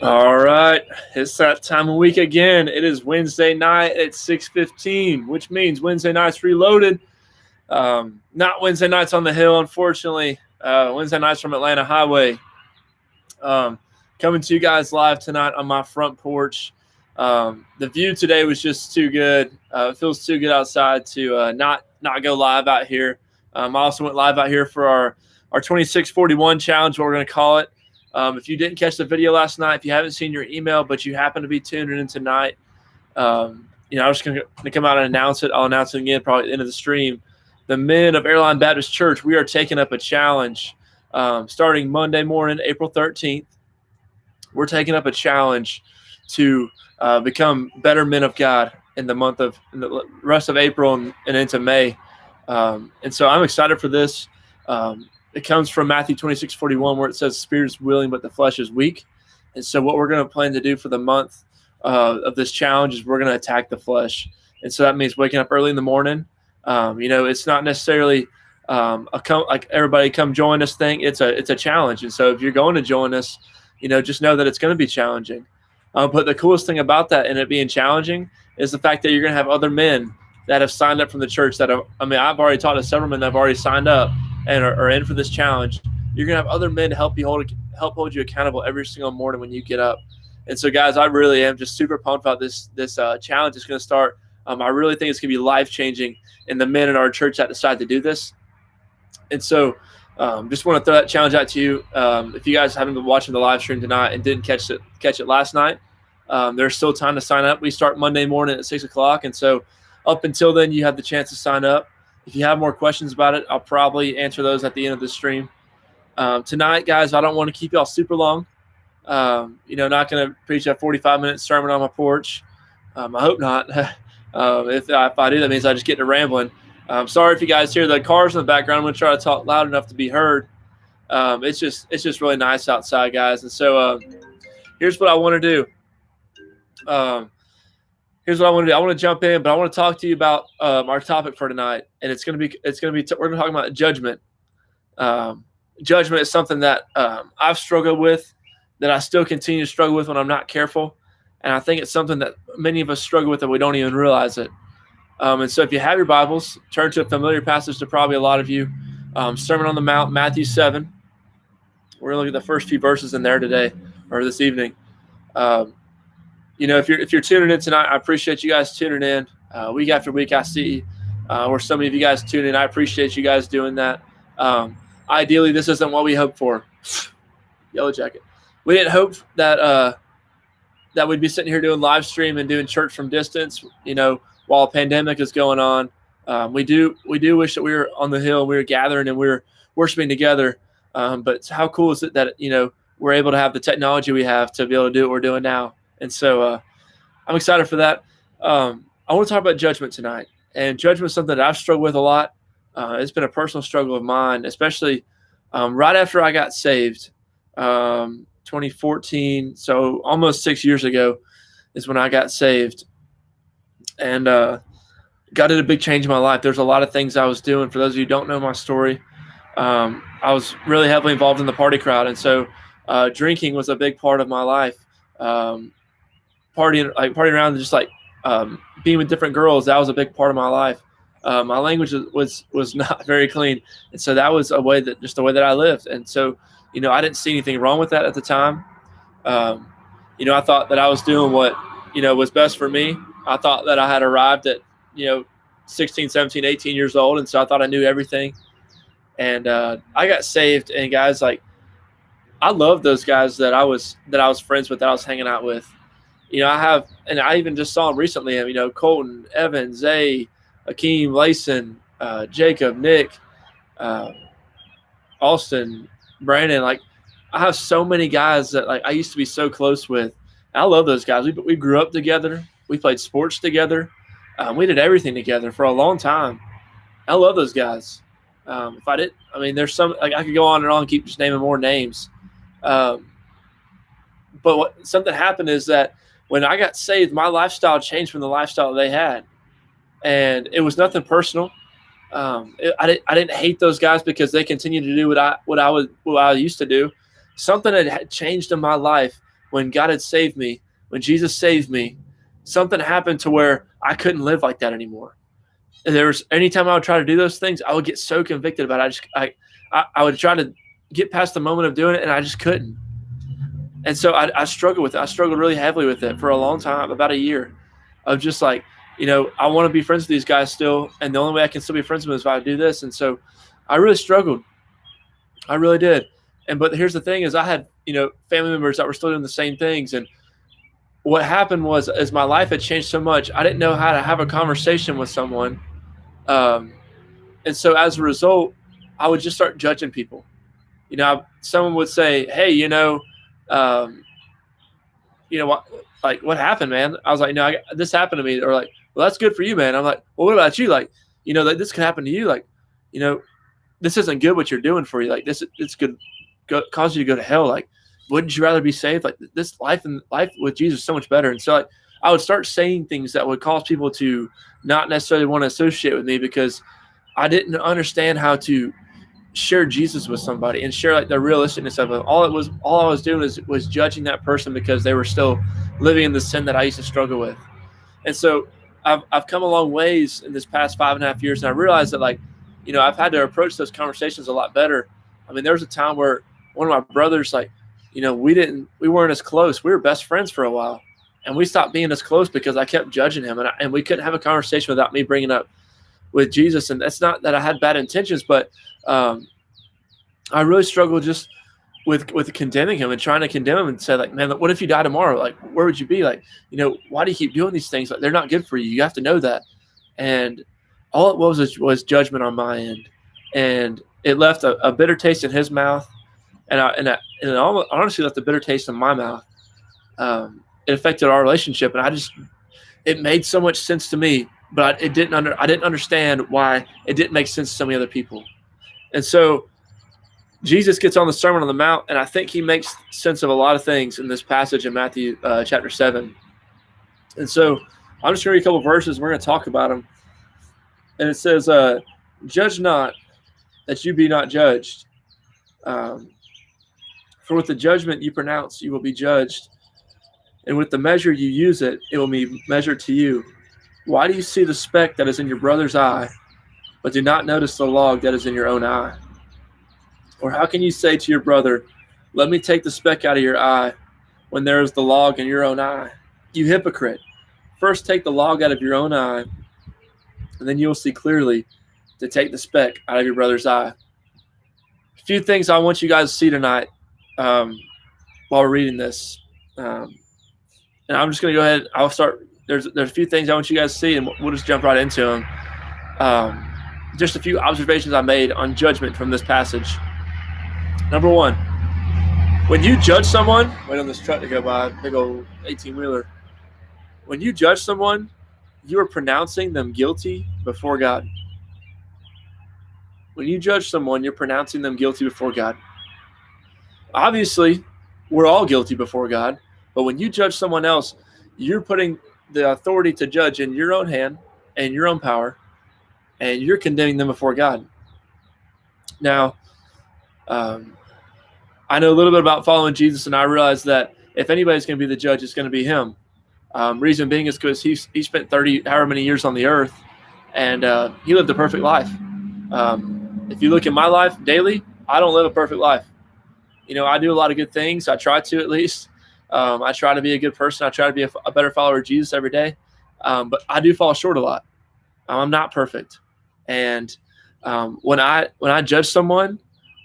All right, it's that time of week again. It is Wednesday night at 6:15, which means Wednesday nights reloaded. Not Wednesday nights on the hill, unfortunately. Wednesday nights from Atlanta Highway. Um, Coming to you guys live tonight on my front porch. The view today was just too good. It feels too good outside to not go live out here. I also went live out here for our 2641 challenge, what we're going to call it. If you didn't catch the video last night, if you haven't seen your email, but you happen to be tuning in tonight, I'm just going to come out and announce it. I'll announce it again probably at the end of the stream. The men of Airline Baptist Church, we are taking up a challenge starting Monday morning, April 13th. We're taking up a challenge to become better men of God in the rest of April and into May. And so I'm excited for this. It comes from Matthew 26:41, where it says, "The spirit is willing, but the flesh is weak." And so what we're going to plan to do for the month of this challenge is we're going to attack the flesh. And so that means waking up early in the morning. It's not necessarily like everybody come join us thing. It's a challenge. And so if you're going to join us, just know that it's going to be challenging. But the coolest thing about that and it being challenging is the fact that you're going to have other men that have signed up from the church I've already talked to several men that have already signed up and are in for this challenge. You're going to have other men to help hold you accountable every single morning when you get up. And so, guys, I really am just super pumped about this challenge that's going to start. I really think it's going to be life-changing in the men in our church that decide to do this. And so just want to throw that challenge out to you. If you guys haven't been watching the live stream tonight and didn't catch it last night, there's still time to sign up. We start Monday morning at 6 o'clock. And so up until then, you have the chance to sign up. If you have more questions about it, I'll probably answer those at the end of the stream. Tonight, guys, I don't want to keep y'all super long. Not going to preach a 45-minute sermon on my porch. I hope not. If I do, that means I just get to rambling. Sorry if you guys hear the cars in the background. I'm going to try to talk loud enough to be heard. It's just really nice outside, guys. And so here's what I want to do. I want to jump in, but I want to talk to you about our topic for tonight, and we're going to talk about judgment. Judgment is something that I've struggled with, that I still continue to struggle with when I'm not careful, and I think it's something that many of us struggle with and we don't even realize it. And so, if you have your Bibles, turn to a familiar passage to probably a lot of you, Sermon on the Mount, Matthew 7. We're going to look at the first few verses in there today or this evening. If you're tuning in tonight, I appreciate you guys tuning in. Week after week, I see where so many of you guys tune in. I appreciate you guys doing that. Ideally, this isn't what we hoped for. Yellow Jacket. We didn't hope that we'd be sitting here doing live stream and doing church from distance, while a pandemic is going on. We do wish that we were on the hill, we were gathering and we were worshiping together. But how cool is it that, we're able to have the technology we have to be able to do what we're doing now. And so I'm excited for that. I want to talk about judgment tonight. And judgment is something that I've struggled with a lot. It's been a personal struggle of mine, especially right after I got saved, 2014. So almost 6 years ago is when I got saved. And God did a big change in my life. There's a lot of things I was doing. For those of you who don't know my story, I was really heavily involved in the party crowd. And so drinking was a big part of my life. Partying around, just like being with different girls, that was a big part of my life. My language was not very clean, and so that was the way that I lived. And so, I didn't see anything wrong with that at the time. I thought that I was doing what was best for me. I thought that I had arrived at 16, 17, 18 years old, and so I thought I knew everything. And I got saved, and guys, like, I love those guys that I was friends with, that I was hanging out with. I even just saw them recently. Colton, Evan, Zay, Akeem, Layson, Jacob, Nick, Austin, Brandon. Like, I have so many guys that I used to be so close with. I love those guys. We grew up together. We played sports together. We did everything together for a long time. I love those guys. There's some, I could go on and on and keep just naming more names. But something happened is that when I got saved, my lifestyle changed from the lifestyle they had. And it was nothing personal. I didn't hate those guys because they continued to do what I used to do. Something had changed in my life when God had saved me, when Jesus saved me, something happened to where I couldn't live like that anymore. And there was anytime I would try to do those things, I would get so convicted about it. I would try to get past the moment of doing it, and I just couldn't. And so I struggled with it. I struggled really heavily with it for a long time, about a year, of just like, I want to be friends with these guys still, and the only way I can still be friends with them is if I do this. And so I really struggled. I really did. But here's the thing is I had, family members that were still doing the same things. And what happened was, as my life had changed so much, I didn't know how to have a conversation with someone. And so as a result, I would just start judging people. Someone would say, hey, what happened, man? I was like, this happened to me. Or like, well, that's good for you, man. I'm like, well, what about you? Like, like this could happen to you. Like, this isn't good what you're doing for you. Like this, it's good, cause you to go to hell. Like, wouldn't you rather be saved? Like this life with Jesus is so much better. And so like, I would start saying things that would cause people to not necessarily want to associate with me because I didn't understand how to share Jesus with somebody and share like the realisticness of it. All I was doing was judging that person because they were still living in the sin that I used to struggle with. And so I've come a long ways in this past 5.5 years, and I realized that I've had to approach those conversations a lot better. I mean, there was a time where one of my brothers, we weren't as close. We were best friends for a while, and we stopped being as close because I kept judging him, and we couldn't have a conversation without me bringing up with Jesus. And that's not that I had bad intentions, but I really struggled just with condemning him and trying to condemn him and say like, man, what if you die tomorrow? Like, where would you be? Like, why do you keep doing these things? Like, they're not good for you. You have to know that. And all it was judgment on my end, and it left a bitter taste in his mouth, and it honestly left a bitter taste in my mouth. It affected our relationship, and it made so much sense to me, but I didn't understand why it didn't make sense to so many other people. And so Jesus gets on the Sermon on the Mount, and I think he makes sense of a lot of things in this passage in Matthew chapter 7. And so I'm just going to read a couple of verses, and we're going to talk about them. And it says, judge not that you be not judged. For with the judgment you pronounce, you will be judged. And with the measure you use it will be measured to you. Why do you see the speck that is in your brother's eye, but do not notice the log that is in your own eye? Or how can you say to your brother, let me take the speck out of your eye, when there is the log in your own eye? You hypocrite. First take the log out of your own eye, and then you will see clearly to take the speck out of your brother's eye. A few things I want you guys to see tonight while we're reading this. And I'm just going to go ahead. I'll start. There's a few things I want you guys to see, and we'll just jump right into them. Just a few observations I made on judgment from this passage. Number one, when you judge someone, wait on this truck to go by, big old 18-wheeler. When you judge someone, you are pronouncing them guilty before God. When you judge someone, you're pronouncing them guilty before God. Obviously, we're all guilty before God, but when you judge someone else, you're putting the authority to judge in your own hand and your own power, and you're condemning them before God. Now, I know a little bit about following Jesus, and I realize that if anybody's going to be the judge, it's going to be him. Reason being is because he spent 30 however many years on the earth, and he lived a perfect life. If you look at my life daily, I don't live a perfect life. I do a lot of good things. I try to, at least. I try to be a good person. I try to be a better follower of Jesus every day. But I do fall short a lot. I'm not perfect. And when I judge someone,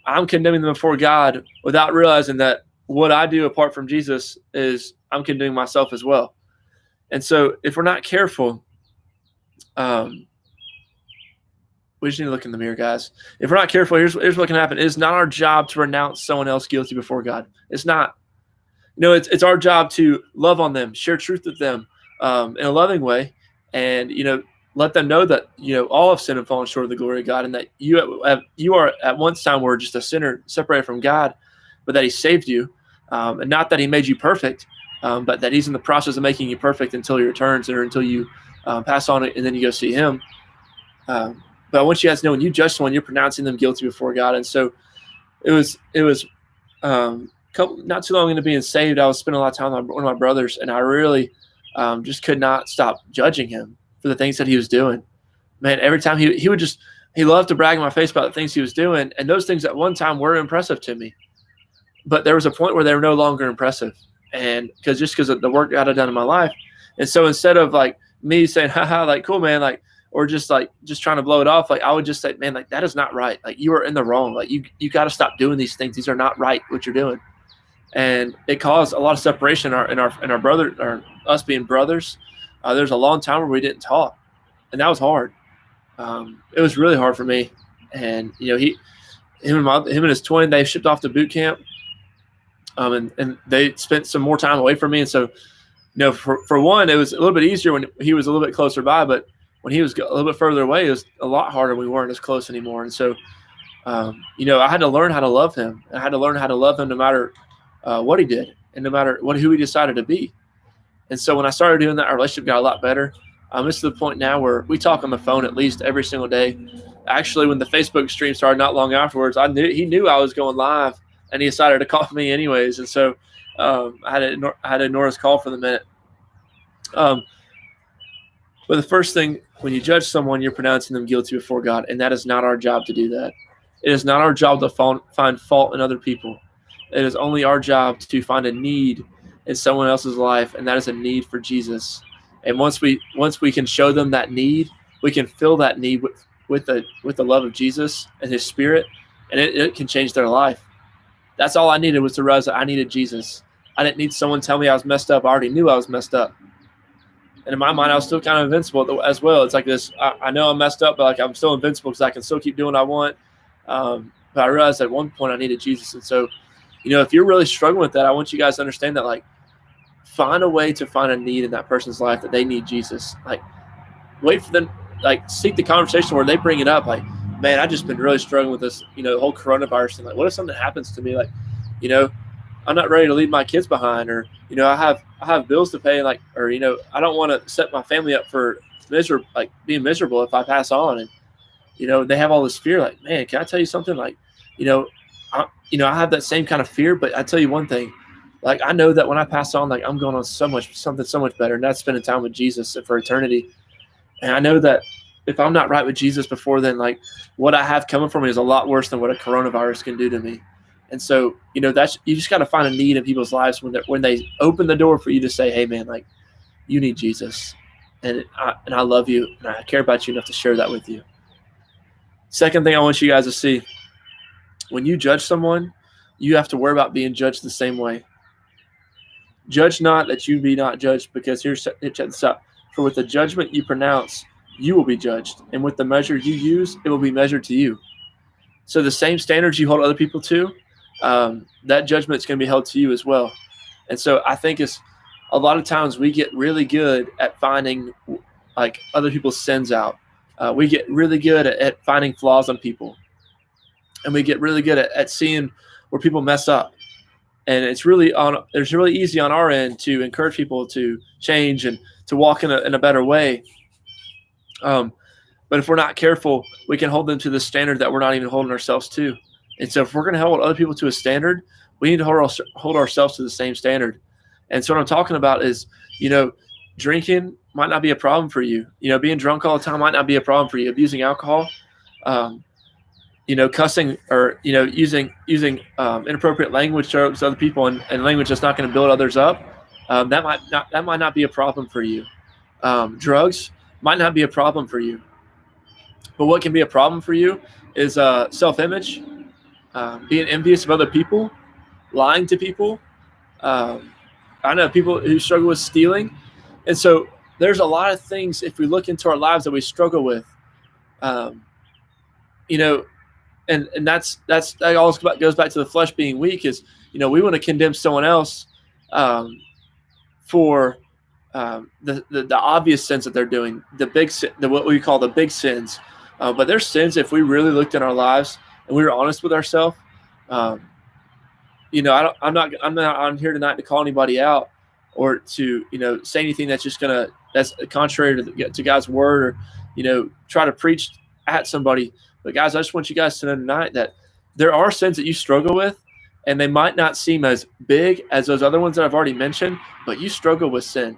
I'm condemning them before God without realizing that what I do apart from Jesus is I'm condemning myself as well. And so if we're not careful, we just need to look in the mirror, guys. If we're not careful, here's what can happen. It's not our job to renounce someone else guilty before God. It's not. It's our job to love on them, share truth with them in a loving way, and, let them know that, all have sinned and fallen short of the glory of God, and that you are at one time were just a sinner separated from God, but that he saved you, and not that he made you perfect, but that he's in the process of making you perfect until he returns or until you pass on it and then you go see him. But I want you guys to know when you judge someone, you're pronouncing them guilty before God. And so it was not too long into being saved, I was spending a lot of time with one of my brothers, and I really just could not stop judging him for the things that he was doing. Man, every time he loved to brag in my face about the things he was doing, and those things at one time were impressive to me. But there was a point where they were no longer impressive, and because of the work that I'd done in my life. And so instead of like me saying, haha, like, cool, man, like, or just trying to blow it off, like, I would just say, man, like, that is not right. Like, you are in the wrong. Like, you got to stop doing these things. These are not right, what you're doing. And it caused a lot of separation in our brother, or us being brothers. There's a long time where we didn't talk, and that was hard. It was really hard for me. And him and his twin, they shipped off to boot camp, and they spent some more time away from me. And so, for one, it was a little bit easier when he was a little bit closer by, but when he was a little bit further away, it was a lot harder. We weren't as close anymore. And so, I had to learn how to love him. I had to learn how to love him no matter what he did, and no matter who he decided to be. And so when I started doing that, our relationship got a lot better. It's to the point now where we talk on the phone at least every single day. Actually, when the Facebook stream started not long afterwards, he knew I was going live, and he decided to call me anyways. And so I had to ignore his call for the minute. But the first thing, when you judge someone, you're pronouncing them guilty before God, and that is not our job to do that. It is not our job to find fault in other people. It is only our job to find a need in someone else's life, and that is a need for Jesus. And once we can show them that need, we can fill that need with the love of Jesus and His Spirit, and it can change their life. That's all I needed, was to realize that I needed Jesus. I didn't need someone to tell me I was messed up. I already knew I was messed up. And in my mind, I was still kind of invincible as well. It's like this, I know I'm messed up, but like I'm still invincible because I can still keep doing what I want. But I realized at one point I needed Jesus. And so, if you're really struggling with that, I want you guys to understand that, like, find a way to find a need in that person's life that they need Jesus. Like, wait for them, like, seek the conversation where they bring it up. Like, man, I've just been really struggling with this, the whole coronavirus thing. Like, what if something happens to me? Like, I'm not ready to leave my kids behind, or, I have bills to pay, like, or, I don't want to set my family up for being miserable if I pass on. And, they have all this fear. Like, man, can I tell you something? Like, I have that same kind of fear, but I tell you one thing, like, I know that when I pass on, like, I'm going on something so much better, and that's spending time with Jesus for eternity. And I know that if I'm not right with Jesus before then, like, what I have coming for me is a lot worse than what a coronavirus can do to me. And so, that's, you just got to find a need in people's lives when they open the door for you to say, hey, man, like, you need Jesus, and I love you, and I care about you enough to share that with you. Second thing I want you guys to see, when you judge someone, you have to worry about being judged the same way. Judge not that you be not judged, because check this out. For with the judgment you pronounce, you will be judged, and with the measure you use, it will be measured to you. So the same standards you hold other people to, that judgment is going to be held to you as well. And so I think it's a lot of times we get really good at finding, like, other people's sins out. We get really good at finding flaws on people, and we get really good at seeing where people mess up. And it's really easy on our end to encourage people to change and to walk in a better way. But if we're not careful, we can hold them to the standard that we're not even holding ourselves to. And so if we're going to hold other people to a standard, we need to hold ourselves to the same standard. And so what I'm talking about is, drinking might not be a problem for you. Being drunk all the time might not be a problem for you. Abusing alcohol, cussing, or, using inappropriate language to other people, and language that's not going to build others up, that might not be a problem for you. Drugs might not be a problem for you. But what can be a problem for you is self-image, being envious of other people, lying to people. I know people who struggle with stealing. And so there's a lot of things, if we look into our lives, that we struggle with. And that always goes back to the flesh being weak. Is, we want to condemn someone else for the obvious sins that they're doing, what we call the big sins. But there's sins, if we really looked in our lives and we were honest with ourselves. I'm not on here tonight to call anybody out or to say anything that's contrary to God's word, or try to preach at somebody. But guys, I just want you guys to know tonight that there are sins that you struggle with, and they might not seem as big as those other ones that I've already mentioned, but you struggle with sin.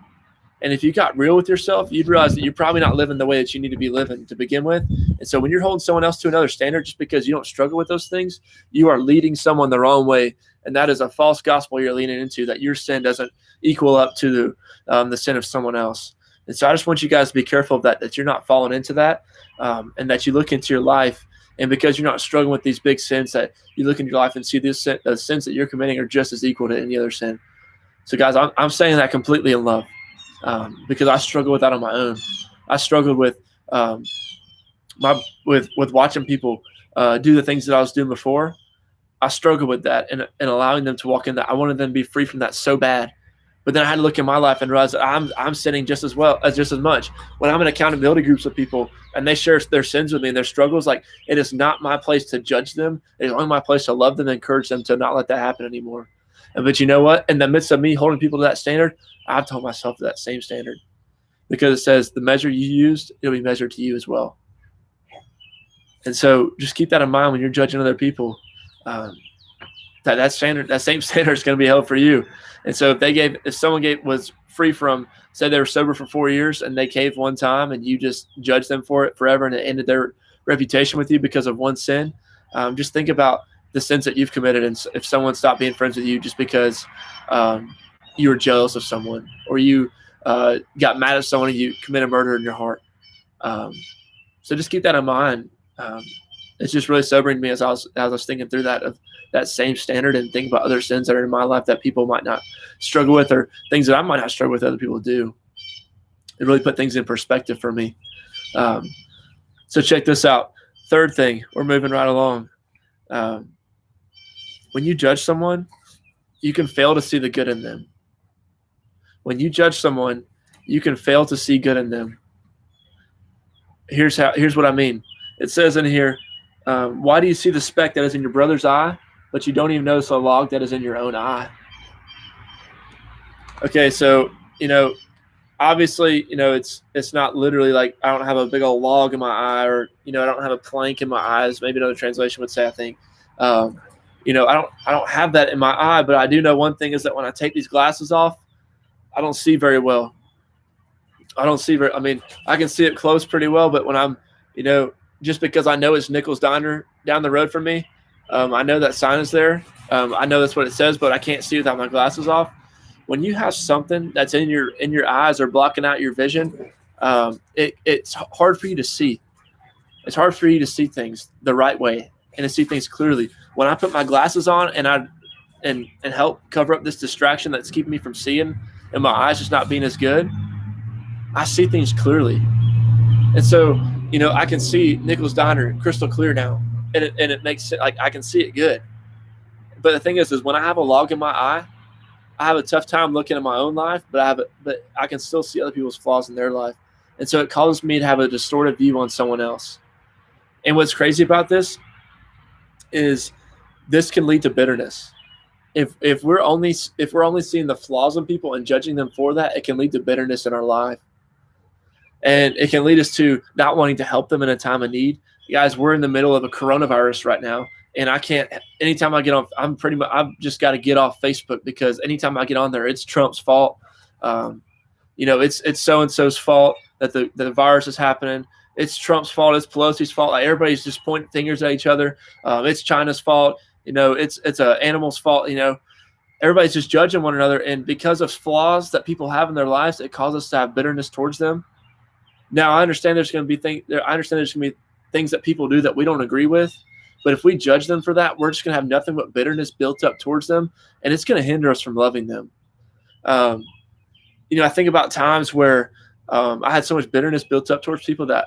And if you got real with yourself, you'd realize that you're probably not living the way that you need to be living to begin with. And so when you're holding someone else to another standard just because you don't struggle with those things, you are leading someone the wrong way. And that is a false gospel you're leaning into, that your sin doesn't equal up to the sin of someone else. And so I just want you guys to be careful of that you're not falling into that, and that you look into your life. And because you're not struggling with these big sins, that you look into your life and see the sins that you're committing are just as equal to any other sin. So guys, I'm saying that completely in love. Because I struggle with that on my own. I struggled with with watching people do the things that I was doing before. I struggled with that and allowing them to walk in that. I wanted them to be free from that so bad. But then I had to look in my life and realize that I'm sinning just as much. When I'm in accountability groups with people and they share their sins with me and their struggles, like, it is not my place to judge them. It is only my place to love them and encourage them to not let that happen anymore. But you know what? In the midst of me holding people to that standard, I've told myself to that same standard, because it says the measure you used, it'll be measured to you as well. And so just keep that in mind when you're judging other people, that same standard is going to be held for you. And so if someone was free from, say they were sober for 4 years and they caved one time and you just judged them for it forever and it ended their reputation with you because of one sin, just think about the sins that you've committed. And if someone stopped being friends with you just because you were jealous of someone, or you got mad at someone and you committed murder in your heart. So just keep that in mind. It's just really sobering to me as I was thinking through that same standard and thinking about other sins that are in my life that people might not struggle with, or things that I might not struggle with other people do. It really put things in perspective for me. So check this out. Third thing, we're moving right along. When you judge someone, you can fail to see the good in them. When you judge someone, you can fail to see good in them. Here's what I mean. It says in here, why do you see the speck that is in your brother's eye, but you don't even notice a log that is in your own eye? Okay, so, obviously, it's not literally like I don't have a big old log in my eye, or, I don't have a plank in my eyes. Maybe another translation would say, I think. I don't have that in my eye, but I do know one thing is that when I take these glasses off, I don't see very well. I can see it close pretty well, but when I'm, just because I know it's Nichols Diner down the road from me, I know that sign is there. I know that's what it says, but I can't see without my glasses off. When you have something that's in your eyes or blocking out your vision, it's hard for you to see. It's hard for you to see things the right way and to see things clearly. When I put my glasses on and help cover up this distraction that's keeping me from seeing, and my eyes just not being as good, I see things clearly. And so, I can see Nichols Diner crystal clear now, and it makes it like I can see it good. But the thing is when I have a log in my eye, I have a tough time looking at my own life, but I can still see other people's flaws in their life. And so it causes me to have a distorted view on someone else. And what's crazy about this is this can lead to bitterness. If we're only seeing the flaws in people and judging them for that, it can lead to bitterness in our life. And it can lead us to not wanting to help them in a time of need. Guys, we're in the middle of a coronavirus right now, and I can't. Anytime I get on, I've just got to get off Facebook, because anytime I get on there, it's Trump's fault. It's so and so's fault that the virus is happening. It's Trump's fault. It's Pelosi's fault. Like, everybody's just pointing fingers at each other. It's China's fault. It's an animal's fault. Everybody's just judging one another, and because of flaws that people have in their lives, it causes us to have bitterness towards them. Now, I understand there's going to be things that people do that we don't agree with, but if we judge them for that, we're just going to have nothing but bitterness built up towards them, and it's going to hinder us from loving them. I think about times where I had so much bitterness built up towards people that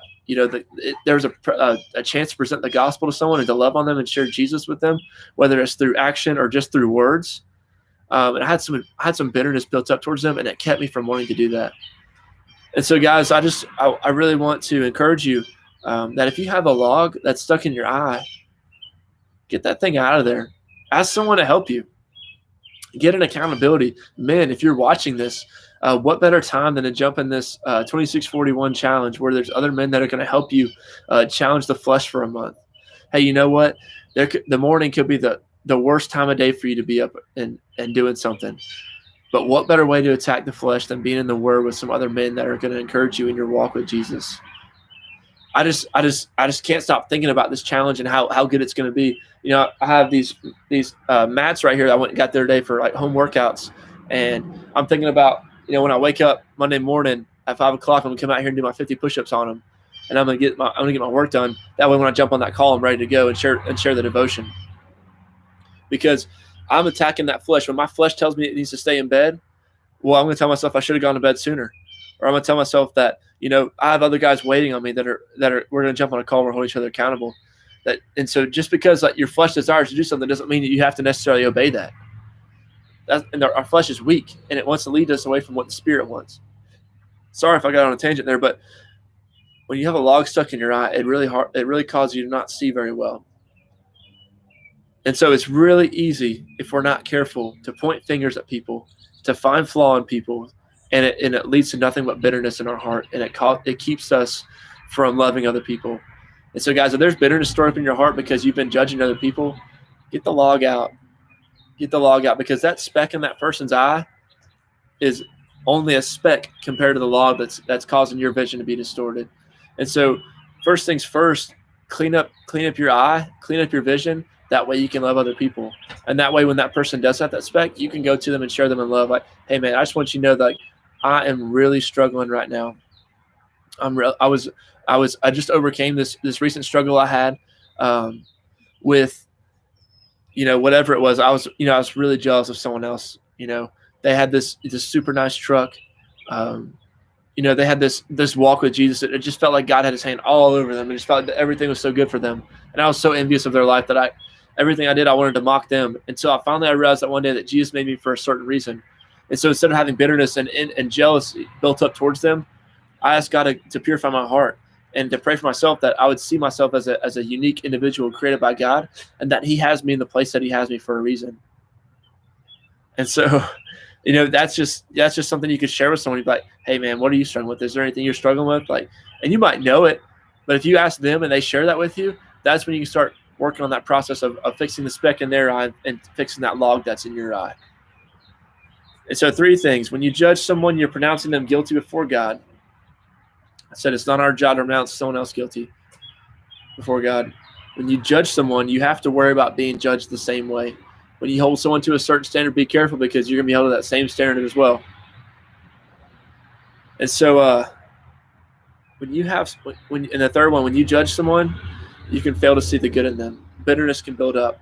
there was a chance to present the gospel to someone and to love on them and share Jesus with them, whether it's through action or just through words. And I had some bitterness built up towards them, and it kept me from wanting to do that. And so, guys, I really want to encourage you that if you have a log that's stuck in your eye, get that thing out of there. Ask someone to help you. Get an accountability. Men, if you're watching this, what better time than to jump in this 2641 challenge where there's other men that are going to help you challenge the flesh for a month. Hey, you know what? The morning could be the the worst time of day for you to be up and doing something. But what better way to attack the flesh than being in the Word with some other men that are going to encourage you in your walk with Jesus? I just can't stop thinking about this challenge and how good it's going to be. You know, I have these mats right here that I went and got the other day for like home workouts, and I'm thinking about, you know, when I wake up Monday morning at 5 o'clock, I'm gonna come out here and do my 50 push-ups on them, and I'm gonna get my work done. That way, when I jump on that call, I'm ready to go and share the devotion. Because I'm attacking that flesh. When my flesh tells me it needs to stay in bed, well, I'm gonna tell myself I should have gone to bed sooner, or I'm gonna tell myself that, you know, I have other guys waiting on me that are we're gonna jump on a call and we're holding each other accountable. And so just because like your flesh desires to do something doesn't mean that you have to necessarily obey that. And our flesh is weak, and it wants to lead us away from what the Spirit wants. Sorry if I got on a tangent there, but when you have a log stuck in your eye, it really causes you to not see very well. And so it's really easy, if we're not careful, to point fingers at people, to find flaw in people, and it leads to nothing but bitterness in our heart, and it keeps us from loving other people. And so, guys, if there's bitterness stored up in your heart because you've been judging other people, get the log out. Get the log out, because that speck in that person's eye is only a speck compared to the log that's causing your vision to be distorted. And so, first things first, clean up your eye, clean up your vision. That way you can love other people. And that way when that person does have that speck, you can go to them and share them in love. Like, hey, man, I just want you to know that, like, I am really struggling right now. I just overcame this recent struggle I had with, you know, whatever it was. I was really jealous of someone else. You know, they had this super nice truck. You know, they had this walk with Jesus. It just felt like God had his hand all over them. It just felt like everything was so good for them. And I was so envious of their life that everything I did, I wanted to mock them. And so I realized that one day that Jesus made me for a certain reason. And so instead of having bitterness and jealousy built up towards them, I asked God to purify my heart and to pray for myself, that I would see myself as a unique individual created by God, and that he has me in the place that he has me for a reason. And so, you know, that's just something you could share with someone. You'd be like, hey, man, what are you struggling with? Is there anything you're struggling with? Like, and you might know it, but if you ask them and they share that with you, that's when you can start working on that process of fixing the speck in their eye and fixing that log that's in your eye. And so 3 things. When you judge someone, you're pronouncing them guilty before God. I said it's not our job to pronounce someone else guilty before God. When you judge someone, you have to worry about being judged the same way. When you hold someone to a certain standard, be careful, because you're going to be held to that same standard as well. And so and the third one, when you judge someone, you can fail to see the good in them. Bitterness can build up,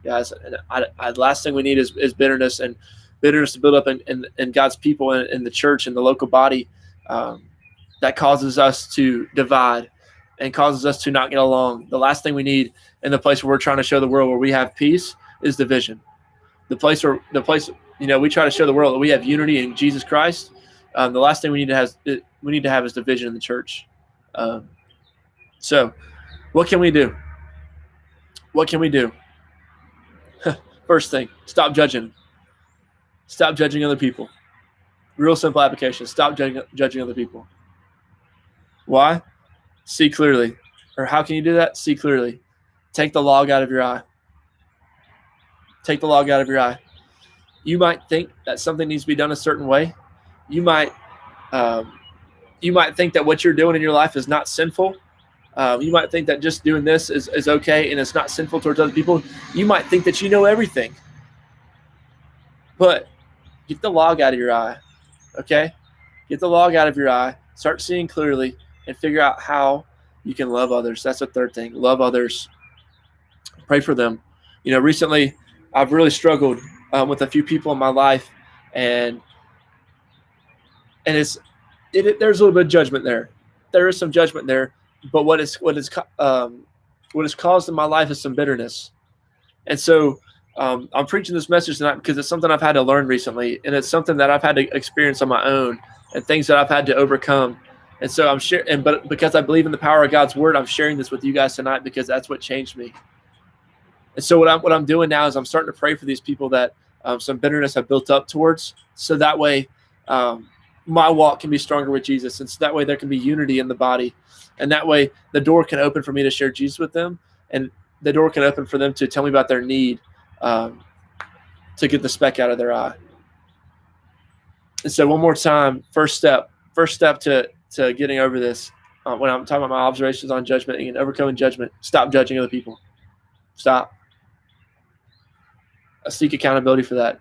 guys. And last thing we need is bitterness, and bitterness to build up in God's people and in the church and the local body. That causes us to divide and causes us to not get along. The last thing we need in the place where we're trying to show the world where we have peace is division. The place, you know, we try to show the world that we have unity in Jesus Christ. The last thing we need to have is division in the church. So what can we do? What can we do? First thing, stop judging. Stop judging other people. Real simple application. Stop judging other people. Why? See clearly. Or how can you do that? See clearly. Take the log out of your eye. Take the log out of your eye. You might think that something needs to be done a certain way. You might think that what you're doing in your life is not sinful. You might think that just doing this is okay and it's not sinful towards other people. You might think that you know everything. But get the log out of your eye, okay? Get the log out of your eye. Start seeing clearly and figure out how you can love others. That's the third thing. Love others. Pray for them. You know, recently I've really struggled with a few people in my life, and there's a little bit of judgment there. There is some judgment there, but what is caused in my life is some bitterness. And so I'm preaching this message tonight because it's something I've had to learn recently, and it's something that I've had to experience on my own, and things that I've had to overcome. And so I'm sharing, but because I believe in the power of God's word, I'm sharing this with you guys tonight because that's what changed me. And so what I'm doing now is I'm starting to pray for these people that some bitterness have built up towards, so that way my walk can be stronger with Jesus, and so that way there can be unity in the body, and that way the door can open for me to share Jesus with them, and the door can open for them to tell me about their need to get the speck out of their eye. And so one more time, first step to getting over this, when I'm talking about my observations on judgment and overcoming judgment, stop judging other people. Stop. Seek accountability for that.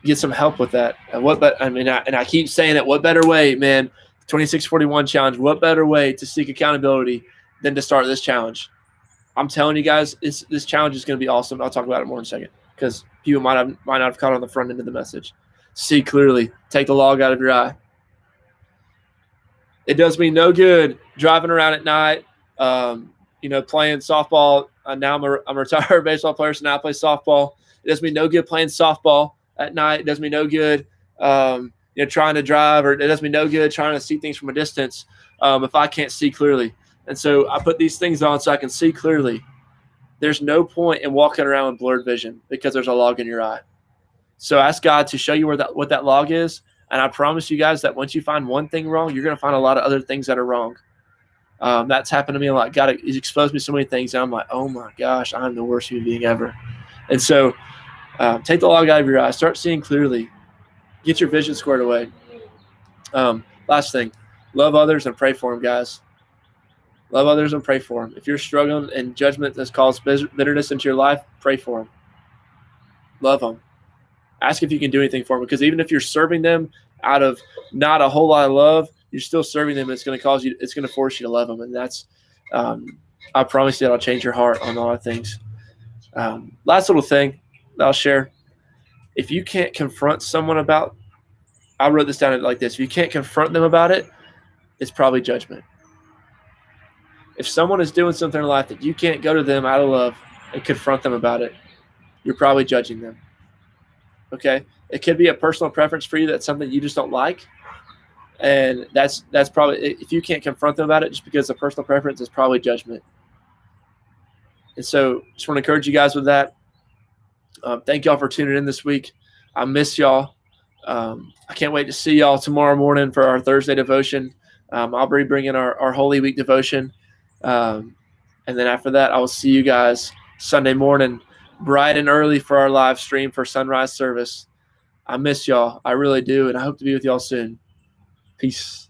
Get some help with that. And I keep saying it. What better way, man? 2641 challenge. What better way to seek accountability than to start this challenge? I'm telling you guys, this challenge is going to be awesome. I'll talk about it more in a second because people might not have caught on the front end of the message. See clearly. Take the log out of your eye. It does me no good driving around at night, playing softball. Now I'm a retired baseball player, so now I play softball. It does me no good playing softball at night. It does me no good, trying to drive, or it does me no good trying to see things from a distance if I can't see clearly. And so I put these things on so I can see clearly. There's no point in walking around with blurred vision because there's a log in your eye. So ask God to show you what that log is. And I promise you guys that once you find one thing wrong, you're going to find a lot of other things that are wrong. That's happened to me a lot. God, He's exposed me so many things, and I'm like, oh my gosh, I'm the worst human being ever. And so take the log out of your eye. Start seeing clearly. Get your vision squared away. Last thing, love others and pray for them, guys. Love others and pray for them. If you're struggling and judgment has caused bitterness into your life, pray for them. Love them. Ask if you can do anything for them, because even if you're serving them out of not a whole lot of love, you're still serving them. It's going to force you to love them. And that's, I promise you that'll change your heart on a lot of things. Last little thing that I'll share. If you can't confront someone about, I wrote this down like this. If you can't confront them about it, it's probably judgment. If someone is doing something in life that you can't go to them out of love and confront them about it, you're probably judging them. Okay? It could be a personal preference for you. That's something you just don't like. And that's probably, if you can't confront them about it just because of personal preference, it's probably judgment. And so just want to encourage you guys with that. Thank y'all for tuning in this week. I miss y'all. I can't wait to see y'all tomorrow morning for our Thursday devotion. I'll be bringing our Holy Week devotion. And then after that, I will see you guys Sunday morning, bright and early for our live stream for sunrise service. I miss y'all. I really do. And I hope to be with y'all soon. Peace.